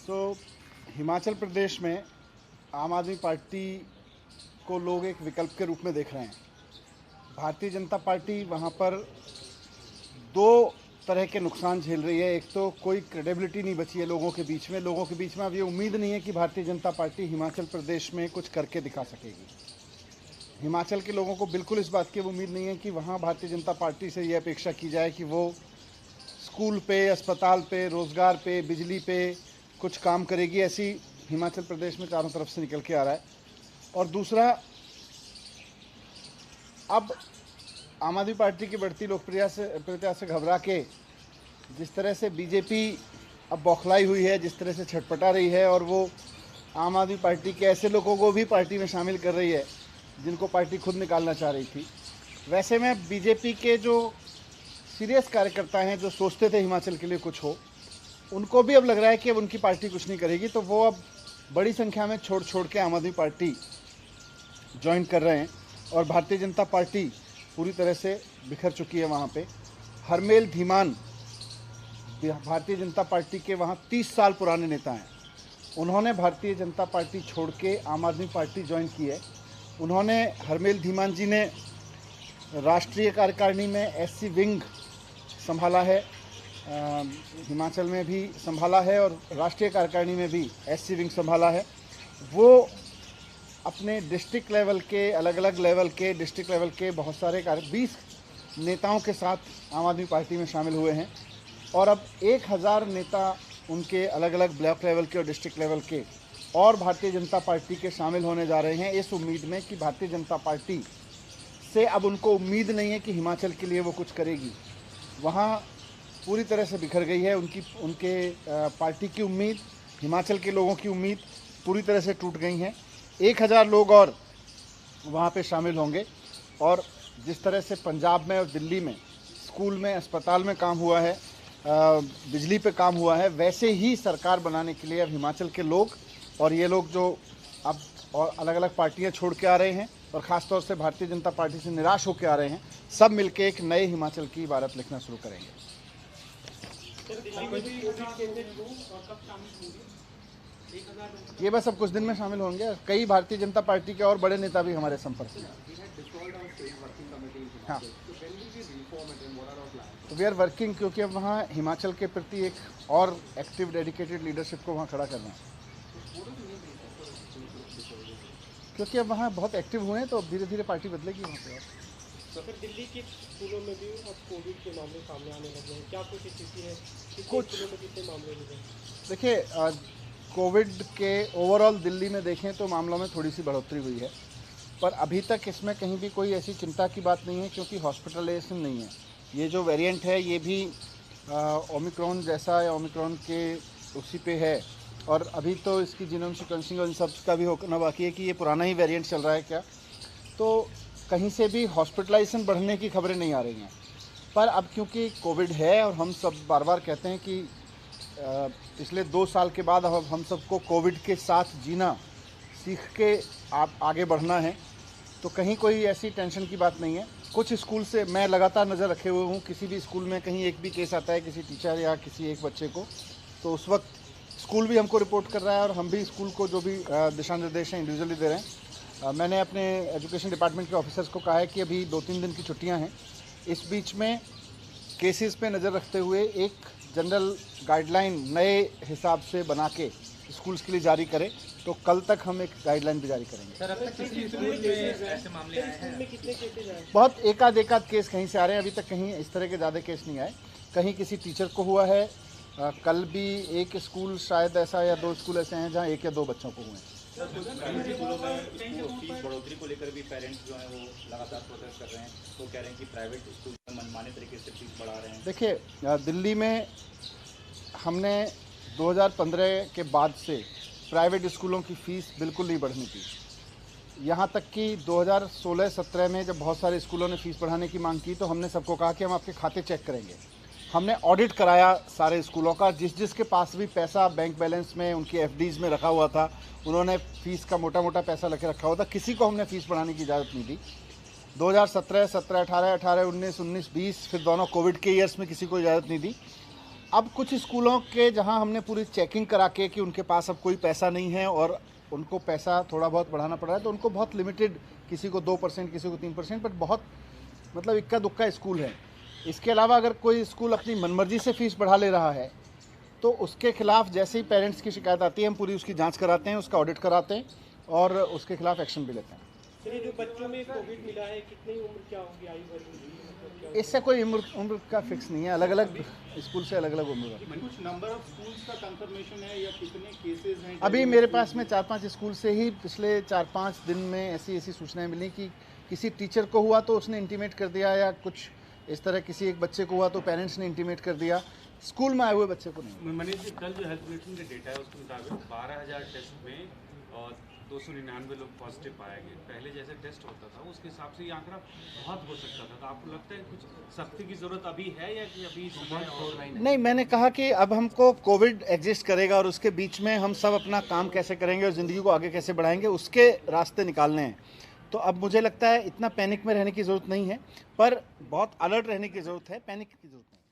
हिमाचल प्रदेश में आम आदमी पार्टी को लोग एक विकल्प के रूप में देख रहे हैं। भारतीय जनता पार्टी वहाँ पर दो तरह के नुकसान झेल रही है। एक तो कोई क्रेडिबिलिटी नहीं बची है लोगों के बीच में अब ये उम्मीद नहीं है कि भारतीय जनता पार्टी हिमाचल प्रदेश में कुछ करके दिखा सकेगी। हिमाचल के लोगों को बिल्कुल इस बात की उम्मीद नहीं है कि वहाँ भारतीय जनता पार्टी से ये अपेक्षा की जाए कि वो स्कूल पे, अस्पताल पे, रोज़गार पे, बिजली पे कुछ काम करेगी। ऐसी हिमाचल प्रदेश में चारों तरफ से निकल के आ रहा है। और दूसरा, अब आम आदमी पार्टी की बढ़ती लोकप्रियता से घबरा के जिस तरह से बीजेपी अब बौखलाई हुई है, जिस तरह से छटपटा रही है और वो आम आदमी पार्टी के ऐसे लोगों को भी पार्टी में शामिल कर रही है जिनको पार्टी खुद निकालना चाह रही थी। वैसे में बीजेपी के जो सीरियस कार्यकर्ता हैं, जो सोचते थे हिमाचल के लिए कुछ हो, उनको भी अब लग रहा है कि अब उनकी पार्टी कुछ नहीं करेगी, तो वो अब बड़ी संख्या में छोड़ के आम आदमी पार्टी ज्वाइन कर रहे हैं। और भारतीय जनता पार्टी पूरी तरह से बिखर चुकी है। वहाँ पे हरमेल धीमान भारतीय जनता पार्टी के वहाँ 30 साल पुराने नेता हैं। उन्होंने भारतीय जनता पार्टी छोड़ के आम आदमी पार्टी ज्वाइन की है। उन्होंने, हरमेल धीमान जी ने राष्ट्रीय कार्यकारिणी में एससी विंग संभाला है, हिमाचल में भी संभाला है और राष्ट्रीय कार्यकारिणी में भी एससी विंग संभाला है। वो अपने डिस्ट्रिक्ट लेवल के, अलग अलग लेवल के, डिस्ट्रिक्ट लेवल के बहुत सारे 20 नेताओं के साथ आम आदमी पार्टी में शामिल हुए हैं। और अब 1000 नेता उनके अलग अलग ब्लॉक लेवल के और डिस्ट्रिक्ट लेवल के और भारतीय जनता पार्टी के शामिल होने जा रहे हैं, इस उम्मीद में कि भारतीय जनता पार्टी से अब उनको उम्मीद नहीं है कि हिमाचल के लिए वो कुछ करेगी। वहाँ पूरी तरह से बिखर गई है उनके पार्टी की उम्मीद, हिमाचल के लोगों की उम्मीद पूरी तरह से टूट गई हैं। 1000 लोग और वहाँ पे शामिल होंगे। और जिस तरह से पंजाब में और दिल्ली में स्कूल में, अस्पताल में काम हुआ है, बिजली पे काम हुआ है, वैसे ही सरकार बनाने के लिए अब हिमाचल के लोग और ये लोग जो अब और अलग अलग पार्टियाँ छोड़ के आ रहे हैं और ख़ास तौर से भारतीय जनता पार्टी से निराश होकर आ रहे हैं, सब मिलके एक नए हिमाचल की इबारत लिखना शुरू करेंगे। ये बस अब कुछ दिन में शामिल होंगे। कई भारतीय जनता पार्टी के और बड़े नेता भी हमारे संपर्क में। हाँ, तो वी आर वर्किंग, क्योंकि अब वहाँ हिमाचल के प्रति एक और एक्टिव डेडिकेटेड लीडरशिप को वहाँ खड़ा करना है। क्योंकि अब वहाँ बहुत एक्टिव हुए हैं, तो अब धीरे धीरे पार्टी बदलेगी वहाँ पे। तो फिर दिल्ली के स्कूलों में भी अब कोविड के मामले सामने आने लगे हैं, क्या कुछ स्थिति है? कुछ स्कूलों में कितने मामले मिले? देखिए, कोविड के ओवरऑल दिल्ली में देखें तो मामलों में थोड़ी सी बढ़ोतरी हुई है, पर अभी तक इसमें कहीं भी कोई ऐसी चिंता की बात नहीं है, क्योंकि हॉस्पिटलाइजेशन नहीं है। ये जो वेरिएंट है ये भी ओमिक्रॉन जैसा है, ओमिक्रॉन के उसी पे है। और अभी तो इसकी जीनोम सीक्वेंसिंग और इन सब का भी होना बाकी है कि ये पुराना ही वेरिएंट चल रहा है क्या। तो कहीं से भी हॉस्पिटलाइजेशन बढ़ने की खबरें नहीं आ रही हैं। पर अब क्योंकि कोविड है और हम सब बार बार कहते हैं कि पिछले 2 साल के बाद अब हम सबको कोविड के साथ जीना सीख के आगे बढ़ना है, तो कहीं कोई ऐसी टेंशन की बात नहीं है। कुछ स्कूल से मैं लगातार नज़र रखे हुए हूँ, किसी भी स्कूल में कहीं एक भी केस आता है किसी टीचर या किसी एक बच्चे को, तो उस वक्त स्कूल भी हमको रिपोर्ट कर रहा है और हम भी स्कूल को जो भी दिशा निर्देश हैं इंडिविजुअली दे रहे हैं। मैंने अपने एजुकेशन डिपार्टमेंट के ऑफिसर्स को कहा है कि अभी 2-3 दिन की छुट्टियां हैं, इस बीच में केसेस पे नज़र रखते हुए एक जनरल गाइडलाइन नए हिसाब से बना के स्कूल्स के लिए जारी करें। तो कल तक हम एक गाइडलाइन भी जारी करेंगे। सर, अब तक किसी स्कूल में ऐसे मामले आए हैं? कितने केसेज आए? बहुत एकाध केस कहीं से आ रहे हैं, अभी तक कहीं इस तरह के ज़्यादा केस नहीं आए। कहीं किसी टीचर को हुआ है, कल भी एक स्कूल शायद ऐसा या 2 स्कूल ऐसे हैं जहाँ 1 या 2 बच्चों को हुए हैं। प्राइवेट स्कूलों में फीस बढ़ोतरी को लेकर भी पेरेंट्स जो हैं वो लगातार प्रोटेस्ट कर रहे हैं, तो कह रहे हैं कि प्राइवेट स्कूल में मनमाने तरीके से फीस बढ़ा रहे हैं। देखिए, दिल्ली में हमने 2015 के बाद से प्राइवेट स्कूलों की फ़ीस बिल्कुल नहीं बढ़नी थी। यहाँ तक कि 2016-17 में जब बहुत सारे स्कूलों ने फ़ीस बढ़ाने की मांग की, तो हमने सबको कहा कि हम आपके खाते चेक करेंगे। हमने ऑडिट कराया सारे स्कूलों का, जिसके पास भी पैसा बैंक बैलेंस में, उनकी एफडीज़ में रखा हुआ था, उन्होंने फ़ीस का मोटा पैसा लेके रखा हुआ था, किसी को हमने फ़ीस बढ़ाने की इजाज़त नहीं दी। 2017, 18, 19, 20, फिर दोनों कोविड के ईयर्स में किसी को इजाज़त नहीं दी। अब कुछ स्कूलों के जहां हमने पूरी चेकिंग करा के कि उनके पास अब कोई पैसा नहीं है और उनको पैसा थोड़ा बहुत बढ़ाना पड़ रहा है, तो उनको बहुत लिमिटेड, किसी को 2%, किसी को 3%, बट बहुत मतलब इक्का दुक्का स्कूल है। इसके अलावा अगर कोई स्कूल अपनी मनमर्जी से फीस बढ़ा ले रहा है तो उसके खिलाफ जैसे ही पेरेंट्स की शिकायत आती है हम पूरी उसकी जांच कराते हैं, उसका ऑडिट कराते हैं और उसके खिलाफ एक्शन भी लेते हैं। चलिए, जो बच्चों में कोविड मिला है, कितनी उम्र क्या होगी, आयु वर्ग की? मतलब क्या इससे कोई उम्र का फिक्स नहीं है, अलग अलग स्कूल से अलग अलग उम्र है। कुछ नंबर ऑफ स्कूल्स का कंफर्मेशन है या कितने केसेस हैं? अभी मेरे पास में 4-5 स्कूल से ही पिछले 4-5 दिन में ऐसी सूचनाएं मिली कि किसी टीचर को हुआ तो उसने इंटीमेट कर दिया, या कुछ इस तरह किसी एक बच्चे को हुआ तो पेरेंट्स ने इंटीमेट कर दिया, स्कूल में आए हुए बच्चे को नहीं। मनीष जी, कल जो हेल्थ बुलेटिन का डेटा है उसके मुताबिक 12,000 टेस्ट में 299 लोग पॉजिटिव पाए गए। पहले जैसे टेस्ट होता था उसके हिसाब से ये आंकड़ा बहुत हो सकता था, तो आपको लगता है कुछ सख्ती की जरूरत अभी है या कि अभी समय? नहीं, मैंने कहा कि अब हमको कोविड एग्जिस्ट करेगा और उसके बीच में हम सब अपना काम कैसे करेंगे और ज़िंदगी को आगे कैसे बढ़ाएंगे, उसके रास्ते निकालने हैं। तो अब मुझे लगता है इतना पैनिक में रहने की ज़रूरत नहीं है, पर बहुत अलर्ट रहने की ज़रूरत है, पैनिक की ज़रूरत नहीं।